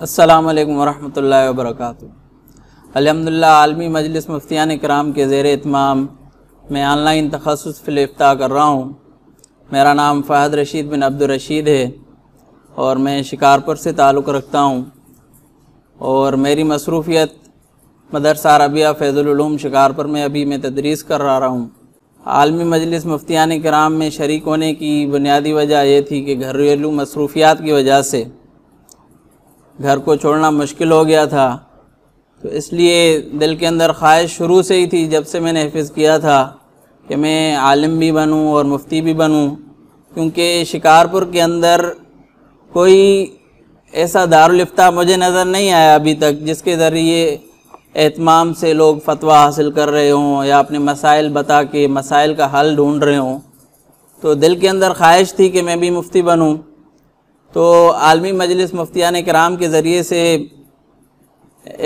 السلام علیکم ورحمۃ اللہ وبرکاتہ۔ الحمدللہ عالمی مجلس مفتیان کرام کے زیر اہتمام میں آن لائن تخصص فی الافتاء کر رہا ہوں۔ میرا نام فہد رشید بن عبد الرشید ہے اور میں شکارپور سے تعلق رکھتا ہوں، اور میری مصروفیت مدرسہ عربیہ فیض العلوم شکارپور میں ابھی میں تدریس کر رہا ہوں۔ عالمی مجلس مفتیان کرام میں شریک ہونے کی بنیادی وجہ یہ تھی کہ گھریلو مصروفیات کی وجہ سے گھر کو چھوڑنا مشکل ہو گیا تھا، تو اس لیے دل کے اندر خواہش شروع سے ہی تھی، جب سے میں نے حفظ کیا تھا، کہ میں عالم بھی بنوں اور مفتی بھی بنوں، کیونکہ شکارپور کے اندر کوئی ایسا دارالافتاء مجھے نظر نہیں آیا ابھی تک جس کے ذریعے اہتمام سے لوگ فتویٰ حاصل کر رہے ہوں یا اپنے مسائل بتا کے مسائل کا حل ڈھونڈ رہے ہوں۔ تو دل کے اندر خواہش تھی کہ میں بھی مفتی بنوں، تو عالمی مجلس مفتیان کرام کے ذریعے سے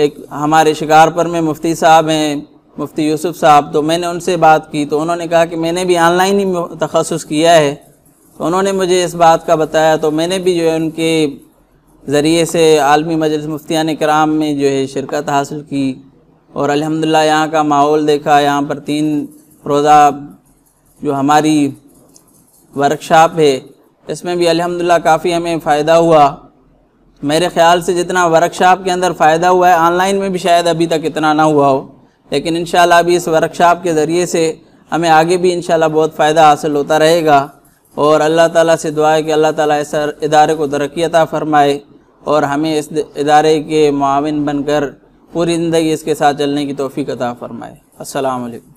ایک ہمارے شکارپور میں مفتی صاحب ہیں، مفتی یوسف صاحب، تو میں نے ان سے بات کی تو انہوں نے کہا کہ میں نے بھی آن لائن ہی تخصص کیا ہے، تو انہوں نے مجھے اس بات کا بتایا، تو میں نے بھی جو ہے ان کے ذریعے سے عالمی مجلس مفتیان کرام میں جو ہے شرکت حاصل کی، اور الحمدللہ یہاں کا ماحول دیکھا۔ یہاں پر 3 روزہ جو ہماری ورکشاپ ہے، اس میں بھی الحمدللہ کافی ہمیں فائدہ ہوا۔ میرے خیال سے جتنا ورکشاپ کے اندر فائدہ ہوا ہے، آن لائن میں بھی شاید ابھی تک اتنا نہ ہوا ہو، لیکن انشاءاللہ ابھی اس ورکشاپ کے ذریعے سے ہمیں آگے بھی انشاءاللہ بہت فائدہ حاصل ہوتا رہے گا، اور اللہ تعالیٰ سے دعا ہے کہ اللہ تعالیٰ اس ادارے کو ترقی عطا فرمائے اور ہمیں اس ادارے کے معاون بن کر پوری زندگی اس کے ساتھ چلنے کی توفیق عطا فرمائے۔ السلام علیکم۔